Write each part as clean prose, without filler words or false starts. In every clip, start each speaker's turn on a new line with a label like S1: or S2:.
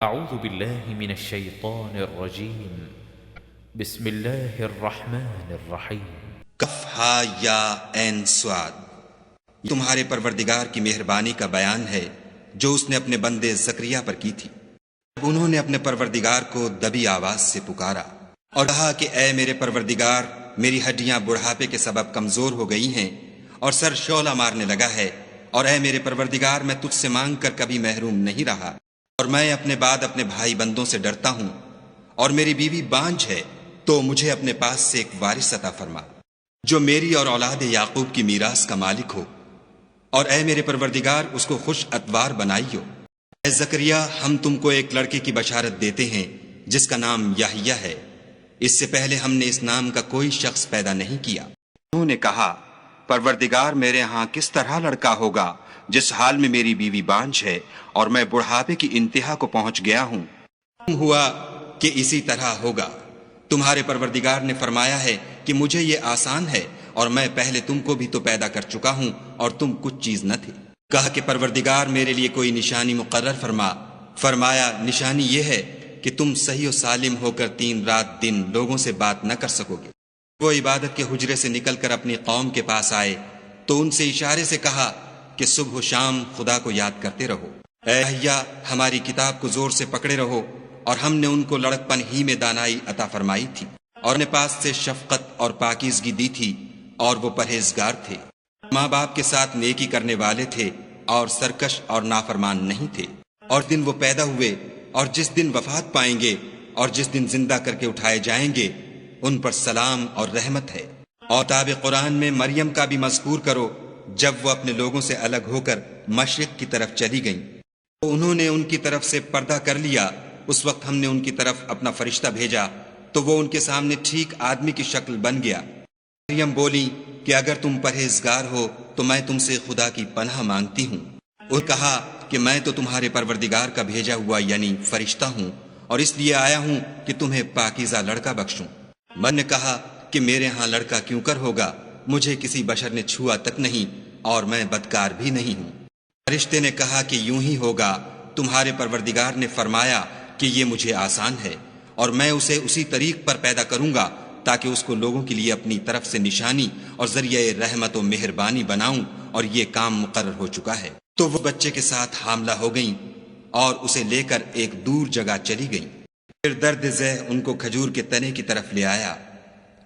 S1: أعوذ بالله من الشيطان الرجيم بسم الله الرحمن الرحيم
S2: کف ہا یا عین صاد، یہ تمہارے پروردگار کی مہربانی کا بیان ہے جو اس نے اپنے بندے زکریا پر کی تھی۔ جب انہوں نے اپنے پروردگار کو دبی آواز سے پکارا اور کہا کہ اے میرے پروردگار، میری ہڈیاں بڑھاپے کے سبب کمزور ہو گئی ہیں اور سر شعلہ مارنے لگا ہے، اور اے میرے پروردگار، میں تجھ سے مانگ کر کبھی محروم نہیں رہا، اور میں اپنے بعد اپنے بھائی بندوں سے ڈرتا ہوں، اور میری بیوی بانجھ ہے، تو مجھے اپنے پاس سے ایک وارث عطا فرما جو میری اور اولاد یعقوب کی میراث کا مالک ہو، اور اے میرے پروردگار اس کو خوش اتوار بنائیو۔ اے زکریا، ہم تم کو ایک لڑکے کی بشارت دیتے ہیں جس کا نام یحییٰ ہے، اس سے پہلے ہم نے اس نام کا کوئی شخص پیدا نہیں کیا۔ انہوں نے کہا، پروردگار، میرے ہاں کس طرح لڑکا ہوگا جس حال میں میری بیوی بانجھ ہے اور میں بڑھاپے کی انتہا کو پہنچ گیا ہوں؟ ہوا کہ اسی طرح ہوگا۔ تمہارے پروردگار نے فرمایا ہے کہ مجھے یہ آسان ہے، اور میں پہلے تم کو بھی تو پیدا کر چکا ہوں اور تم کچھ چیز نہ تھے۔ کہا کہ پروردگار میرے لیے کوئی نشانی مقرر فرما۔ فرمایا، نشانی یہ ہے کہ تم صحیح و سالم ہو کر 3 رات دن لوگوں سے بات نہ کر سکو گے۔ وہ عبادت کے حجرے سے نکل کر اپنی قوم کے پاس آئے تو ان سے اشارے سے کہا کہ صبح و شام خدا کو یاد کرتے رہو۔ اے یحییٰ، ہماری کتاب کو زور سے پکڑے رہو، اور ہم نے ان کو لڑکپن ہی میں دانائی عطا فرمائی تھی، اور اپنے پاس سے شفقت اور پاکیزگی دی تھی، اور وہ پرہیزگار تھے، ماں باپ کے ساتھ نیکی کرنے والے تھے، اور سرکش اور نافرمان نہیں تھے۔ اور دن وہ پیدا ہوئے، اور جس دن وفات پائیں گے، اور جس دن زندہ کر کے اٹھائے جائیں گے، ان پر سلام اور رحمت ہے۔ اور کتاب قرآن میں مریم کا بھی مذکور کرو، جب وہ اپنے لوگوں سے الگ ہو کر مشرق کی طرف چلی گئیں تو انہوں نے ان کی طرف سے پردہ کر لیا۔ اس وقت ہم نے ان کی طرف اپنا فرشتہ بھیجا تو وہ ان کے سامنے ٹھیک آدمی کی شکل بن گیا۔ مریم بولی کہ اگر تم پرہیزگار ہو تو میں تم سے خدا کی پناہ مانگتی ہوں۔ انہوں نے کہا کہ میں تو تمہارے پروردگار کا بھیجا ہوا یعنی فرشتہ ہوں، اور اس لیے آیا ہوں کہ تمہیں پاکیزہ لڑکا بخشوں۔ میں نے کہا کہ میرے ہاں لڑکا کیوں کر ہوگا، مجھے کسی بشر نے چھوا تک نہیں، اور میں بدکار بھی نہیں ہوں۔ فرشتے نے کہا کہ یوں ہی ہوگا، تمہارے پروردگار نے فرمایا کہ یہ مجھے آسان ہے، اور میں اسے اسی طریق پر پیدا کروں گا تاکہ اس کو لوگوں کے لیے اپنی طرف سے نشانی اور ذریعہ رحمت و مہربانی بناؤں، اور یہ کام مقرر ہو چکا ہے۔ تو وہ بچے کے ساتھ حاملہ ہو گئیں اور اسے لے کر ایک دور جگہ چلی گئیں۔ پھر درد ذہ ان کو کھجور کے تنے کی طرف لے آیا،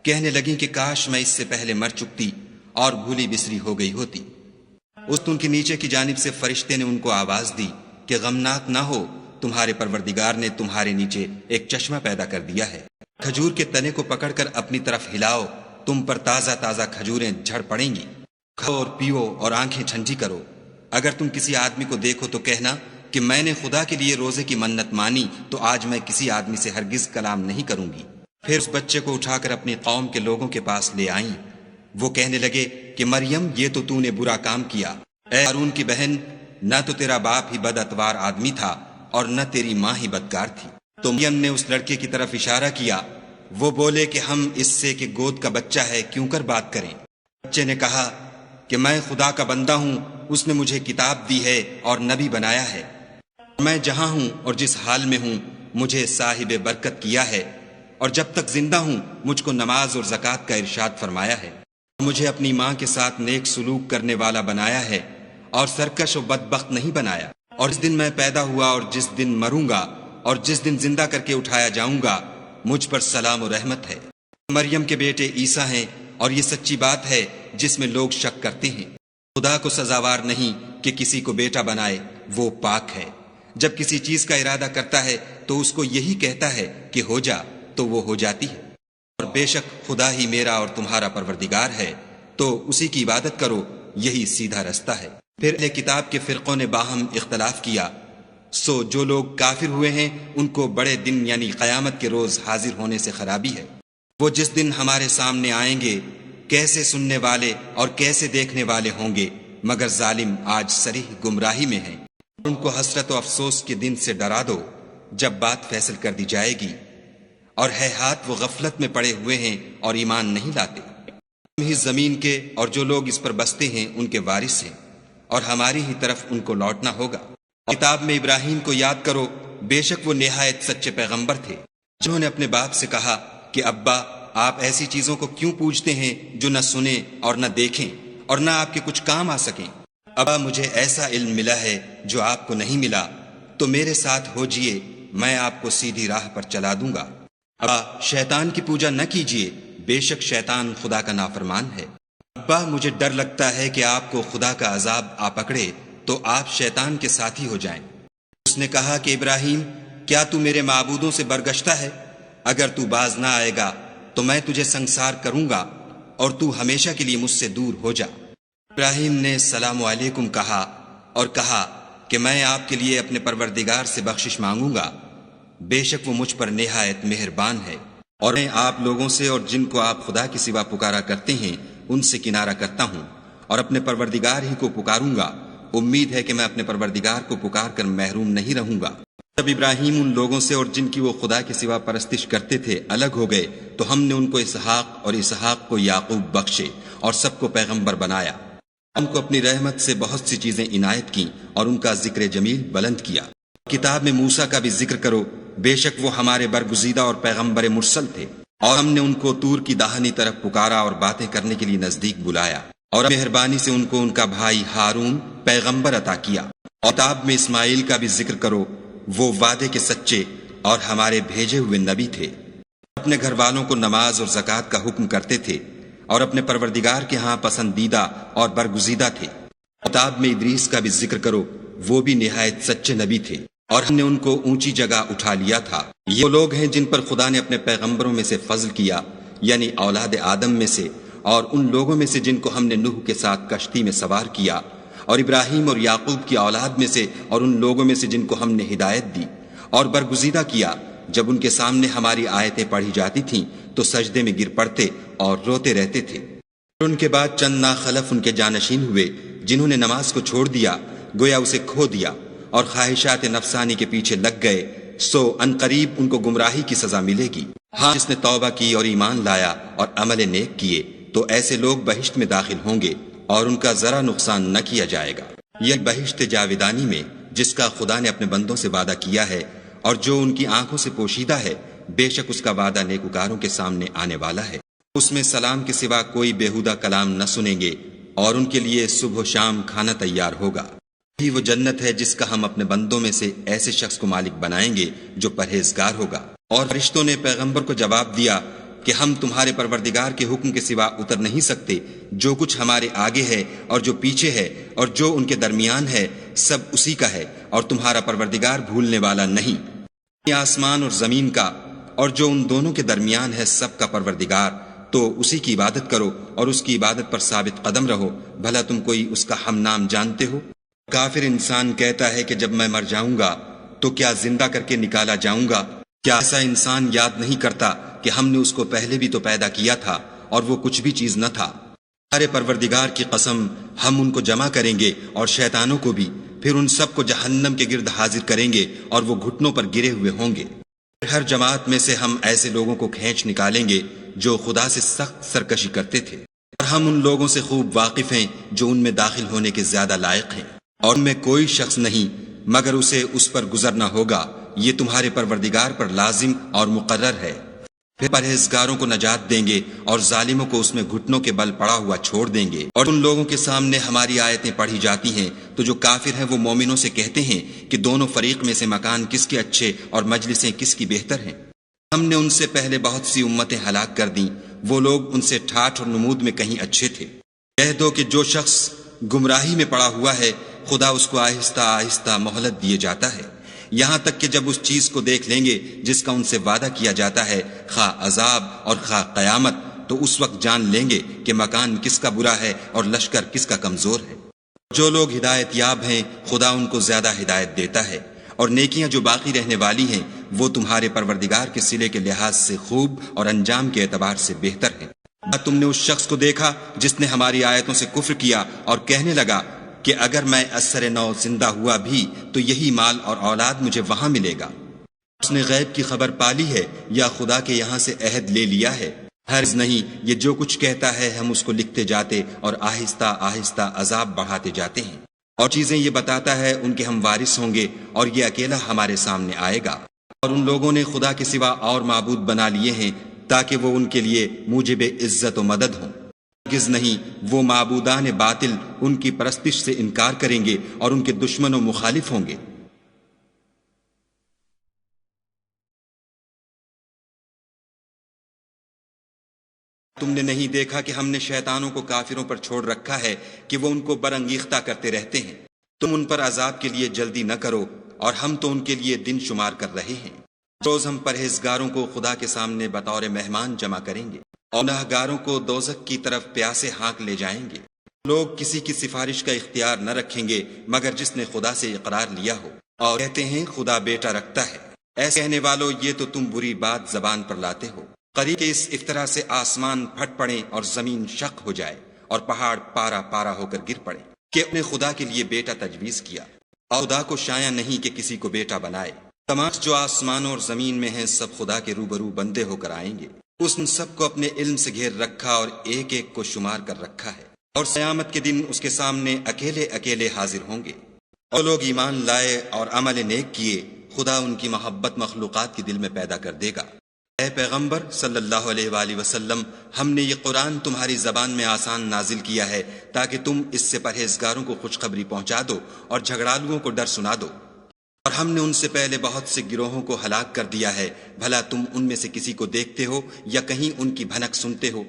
S2: کہنے لگیں کہ کاش میں اس سے پہلے مر چکتی اور بھولی بسری ہو گئی ہوتی۔ اس ان کے نیچے کی جانب سے فرشتے نے ان کو آواز دی کہ غمناک نہ ہو، تمہارے پروردگار نے تمہارے نیچے ایک چشمہ پیدا کر دیا ہے۔ کھجور کے تنے کو پکڑ کر اپنی طرف ہلاؤ، تم پر تازہ تازہ کھجوریں جھڑ پڑیں گی۔ کھاؤ اور پیو اور آنکھیں ٹھنڈی کرو۔ اگر تم کسی آدمی کو دیکھو تو کہنا کہ میں نے خدا کے لیے روزے کی منت مانی، تو آج میں کسی آدمی سے ہرگز کلام نہیں کروں گی۔ پھر اس بچے کو اٹھا کر اپنی قوم کے لوگوں کے پاس لے آئیں۔ وہ کہنے لگے کہ مریم، یہ تو نے برا کام کیا۔ اے ہارون کی بہن، نہ تو تیرا باپ ہی بد اتوار آدمی تھا اور نہ تیری ماں ہی بدکار تھی۔ تو مریم نے اس لڑکے کی طرف اشارہ کیا۔ وہ بولے کہ ہم اس سے کہ گود کا بچہ ہے کیوں کر بات کریں۔ بچے نے کہا کہ میں خدا کا بندہ ہوں، اس نے مجھے کتاب دی ہے اور نبی بنایا ہے، میں جہاں ہوں اور جس حال میں ہوں مجھے صاحب برکت کیا ہے، اور جب تک زندہ ہوں مجھ کو نماز اور زکوٰۃ کا ارشاد فرمایا ہے، مجھے اپنی ماں کے ساتھ نیک سلوک کرنے والا بنایا ہے، اور سرکش و بدبخت نہیں بنایا۔ اور جس دن میں پیدا ہوا اور جس دن مروں گا اور جس دن زندہ کر کے اٹھایا جاؤں گا، مجھ پر سلام و رحمت ہے۔ مریم کے بیٹے عیسیٰ ہیں، اور یہ سچی بات ہے جس میں لوگ شک کرتے ہیں۔ خدا کو سزاوار نہیں کہ کسی کو بیٹا بنائے، وہ پاک ہے۔ جب کسی چیز کا ارادہ کرتا ہے تو اس کو یہی کہتا ہے کہ ہو جا، تو وہ ہو جاتی ہے۔ اور بے شک خدا ہی میرا اور تمہارا پروردگار ہے، تو اسی کی عبادت کرو، یہی سیدھا رستہ ہے۔ پھر اہل کتاب کے فرقوں نے باہم اختلاف کیا، سو جو لوگ کافر ہوئے ہیں ان کو بڑے دن یعنی قیامت کے روز حاضر ہونے سے خرابی ہے۔ وہ جس دن ہمارے سامنے آئیں گے کیسے سننے والے اور کیسے دیکھنے والے ہوں گے، مگر ظالم آج صریح گمراہی میں ہیں۔ ان کو حسرت و افسوس کے دن سے ڈرا دو جب بات فیصل کر دی جائے گی، اور ہے ہاتھ وہ غفلت میں پڑے ہوئے ہیں اور ایمان نہیں لاتے۔ ہم ہی زمین کے اور جو لوگ اس پر بستے ہیں ان کے وارث ہیں، اور ہماری ہی طرف ان کو لوٹنا ہوگا۔ کتاب میں ابراہیم کو یاد کرو بے شک وہ نہایت سچے پیغمبر تھے، جنہوں نے اپنے باپ سے کہا کہ ابا آپ ایسی چیزوں کو کیوں پوجتے ہیں جو نہ سنیں اور نہ دیکھیں اور نہ آپ کے کچھ کام آ سکیں؟ ابا مجھے ایسا علم ملا ہے جو آپ کو نہیں ملا، تو میرے ساتھ ہو جئے، میں آپ کو سیدھی راہ پر چلا دوں گا۔ ابا شیطان کی پوجا نہ کیجیے، بے شک شیطان خدا کا نافرمان ہے۔ ابا مجھے ڈر لگتا ہے کہ آپ کو خدا کا عذاب آ پکڑے تو آپ شیطان کے ساتھی ہو جائیں۔ اس نے کہا کہ ابراہیم کیا تو میرے معبودوں سے برگشتہ ہے؟ اگر تو باز نہ آئے گا تو میں تجھے سنسار کروں گا اور تو ہمیشہ کے لیے مجھ سے دور ہو جا۔ ابراہیم نے السلام علیکم کہا اور کہا کہ میں آپ کے لیے اپنے پروردگار سے بخشش مانگوں گا، بے شک وہ مجھ پر نہایت مہربان ہے، اور میں آپ لوگوں سے اور جن کو آپ خدا کے سوا پکارا کرتے ہیں ان سے کنارہ کرتا ہوں اور اپنے پروردگار ہی کو پکاروں گا۔ امید ہے کہ میں اپنے پروردگار کو پکار کر محروم نہیں رہوں گا۔ جب ابراہیم ان لوگوں سے اور جن کی وہ خدا کے سوا پرستش کرتے تھے الگ ہو گئے تو ہم نے ان کو اسحاق اور اسحاق کو یعقوب بخشے اور سب کو پیغمبر بنایا۔ ان کو اپنی رحمت سے بہت سی چیزیں عنایت کیں اور ان کا ذکر جمیل بلند کیا۔ کتاب میں موسیٰ کا بھی ذکر کرو، بے شک وہ ہمارے برگزیدہ اور پیغمبر مرسل تھے، اور ہم نے ان کو طور کی داہنی طرف پکارا اور باتیں کرنے کے لیے نزدیک بلایا، اور مہربانی سے ان کو ان کا بھائی ہارون پیغمبر عطا کیا۔ اور کتاب میں اسماعیل کا بھی ذکر کرو، وہ وعدے کے سچے اور ہمارے بھیجے ہوئے نبی تھے، اپنے گھر والوں کو نماز اور زکوٰۃ کا حکم کرتے تھے اور اپنے پروردگار کے ہاں پسندیدہ اور برگزیدہ تھے۔ کتاب میں ادریس کا بھی ذکر کرو، وہ بھی نہایت سچے نبی تھے اور ہم نے ان کو اونچی جگہ اٹھا لیا تھا۔ یہ وہ لوگ ہیں جن پر خدا نے اپنے پیغمبروں میں سے فضل کیا، یعنی اولاد آدم میں سے، اور ان لوگوں میں سے جن کو ہم نے نوح کے ساتھ کشتی میں سوار کیا، اور ابراہیم اور یعقوب کی اولاد میں سے، اور ان لوگوں میں سے جن کو ہم نے ہدایت دی اور برگزیدہ کیا۔ جب ان کے سامنے ہماری آیتیں پڑھی جاتی تھیں تو سجدے میں گر پڑتے اور روتے رہتے تھے۔ اور ان کے بعد چند ناخلف ان کے جانشین ہوئے جنہوں نے نماز کو چھوڑ دیا، گویا اسے کھو دیا، اور خواہشات نفسانی کے پیچھے لگ گئے، سو عنقریب ان کو گمراہی کی سزا ملے گی۔ ہاں جس نے توبہ کی اور ایمان لایا اور عمل نیک کیے تو ایسے لوگ بہشت میں داخل ہوں گے اور ان کا ذرا نقصان نہ کیا جائے گا۔ یہ بہشت جاویدانی میں جس کا خدا نے اپنے بندوں سے وعدہ کیا ہے اور جو ان کی آنکھوں سے پوشیدہ ہے، بے شک اس کا وعدہ نیکوکاروں کے سامنے آنے والا ہے۔ اس میں سلام کے سوا کوئی بیہودہ کلام نہ سنیں گے اور ان کے لیے صبح و شام کھانا تیار ہوگا۔ یہی وہ جنت ہے جس کا ہم اپنے بندوں میں سے ایسے شخص کو مالک بنائیں گے جو پرہیزگار ہوگا۔ اور فرشتوں نے پیغمبر کو جواب دیا کہ ہم تمہارے پروردگار کے حکم کے سوا اتر نہیں سکتے، جو کچھ ہمارے آگے ہے اور جو پیچھے ہے اور جو ان کے درمیان ہے سب اسی کا ہے، اور تمہارا پروردگار بھولنے والا نہیں۔ آسمان اور زمین کا اور جو ان دونوں کے درمیان ہے سب کا پروردگار، تو اسی کی عبادت کرو اور اس کی عبادت پر ثابت قدم رہو، بھلا تم کوئی اس کا ہم نام جانتے ہو؟ کافر انسان کہتا ہے کہ جب میں مر جاؤں گا تو کیا زندہ کر کے نکالا جاؤں گا؟ کیا ایسا انسان یاد نہیں کرتا کہ ہم نے اس کو پہلے بھی تو پیدا کیا تھا اور وہ کچھ بھی چیز نہ تھا؟ ہمارے پروردگار کی قسم ہم ان کو جمع کریں گے اور شیطانوں کو بھی، پھر ان سب کو جہنم کے گرد حاضر کریں گے اور وہ گھٹنوں پر گرے ہوئے ہوں گے۔ ہر جماعت میں سے ہم ایسے لوگوں کو کھینچ نکالیں گے جو خدا سے سخت سرکشی کرتے تھے، اور ہم ان لوگوں سے خوب واقف ہیں جو ان میں داخل ہونے کے زیادہ لائق ہیں، اور ان میں کوئی شخص نہیں مگر اسے اس پر گزرنا ہوگا، یہ تمہارے پروردگار پر لازم اور مقرر ہے۔ پھر پرہیزگاروں کو نجات دیں گے اور ظالموں کو اس میں گھٹنوں کے بل پڑا ہوا چھوڑ دیں گے۔ اور ان لوگوں کے سامنے ہماری آیتیں پڑھی جاتی ہیں تو جو کافر ہیں وہ مومنوں سے کہتے ہیں کہ دونوں فریق میں سے مکان کس کے اچھے اور مجلسیں کس کی بہتر ہیں۔ ہم نے ان سے پہلے بہت سی امتیں ہلاک کر دیں، وہ لوگ ان سے ٹھاٹھ اور نمود میں کہیں اچھے تھے۔ کہہ دو کہ جو شخص گمراہی میں پڑا ہوا ہے خدا اس کو آہستہ آہستہ مہلت دیے جاتا ہے، یہاں تک کہ جب اس چیز کو دیکھ لیں گے جس کا ان سے وعدہ کیا جاتا ہے، خواہ عذاب اور خواہ قیامت، تو اس وقت جان لیں گے کہ مکان کس کا برا ہے اور لشکر کس کا کمزور ہے۔ جو لوگ ہدایت یاب ہیں خدا ان کو زیادہ ہدایت دیتا ہے، اور نیکیاں جو باقی رہنے والی ہیں وہ تمہارے پروردگار کے صلے کے لحاظ سے خوب اور انجام کے اعتبار سے بہتر ہیں۔ تم نے اس شخص کو دیکھا جس نے ہماری آیتوں سے کفر کیا اور کہنے لگا کہ اگر میں اثر نو زندہ ہوا بھی تو یہی مال اور اولاد مجھے وہاں ملے گا۔ اس نے غیب کی خبر پالی ہے یا خدا کے یہاں سے عہد لے لیا ہے؟ ہرگز نہیں، یہ جو کچھ کہتا ہے ہم اس کو لکھتے جاتے اور آہستہ آہستہ عذاب بڑھاتے جاتے ہیں۔ اور چیزیں یہ بتاتا ہے ان کے ہم وارث ہوں گے اور یہ اکیلا ہمارے سامنے آئے گا۔ اور ان لوگوں نے خدا کے سوا اور معبود بنا لیے ہیں تاکہ وہ ان کے لیے موجب عزت و مدد ہوں۔ ہرگز نہیں، وہ معبودان باطل ان کی پرستش سے انکار کریں گے اور ان کے دشمن و مخالف ہوں گے۔ تم نے نہیں دیکھا کہ ہم نے شیطانوں کو کافروں پر چھوڑ رکھا ہے کہ وہ ان کو برانگیختہ کرتے رہتے ہیں؟ تم ان پر عذاب کے لیے جلدی نہ کرو، اور ہم تو ان کے لیے دن شمار کر رہے ہیں۔ روز ہم پرہیزگاروں کو خدا کے سامنے بطور مہمان جمع کریں گے، اور گنہگاروں کو دوزخ کی طرف پیاسے ہانک لے جائیں گے۔ لوگ کسی کی سفارش کا اختیار نہ رکھیں گے مگر جس نے خدا سے اقرار لیا ہو، اور کہتے ہیں خدا بیٹا رکھتا ہے۔ ایسے کہنے والو، یہ تو تم بری بات زبان پر لاتے ہو۔ قریب کہ اس افطرا سے آسمان پھٹ پڑے اور زمین شق ہو جائے اور پہاڑ پارا پارا ہو کر گر پڑے کہ انہیں خدا کے لیے بیٹا تجویز کیا، اور خدا کو شایع نہیں کہ کسی کو بیٹا بنائے۔ تمام جو آسمانوں اور زمین میں ہیں سب خدا کے روبرو بندے ہو کر آئیں گے۔ اس نے سب کو اپنے علم سے گھیر رکھا اور ایک ایک کو شمار کر رکھا ہے، اور قیامت کے دن اس کے سامنے اکیلے اکیلے حاضر ہوں گے۔ اور لوگ ایمان لائے اور عمل نیک کیے، خدا ان کی محبت مخلوقات کے دل میں پیدا کر دے گا۔ اے پیغمبر صلی اللہ علیہ وآلہ وسلم، ہم نے یہ قرآن تمہاری زبان میں آسان نازل کیا ہے تاکہ تم اس سے پرہیزگاروں کو خوشخبری پہنچا دو اور جھگڑالوؤں کو ڈر سنا دو۔ اور ہم نے ان سے پہلے بہت سے گروہوں کو ہلاک کر دیا ہے، بھلا تم ان میں سے کسی کو دیکھتے ہو یا کہیں ان کی بھنک سنتے ہو؟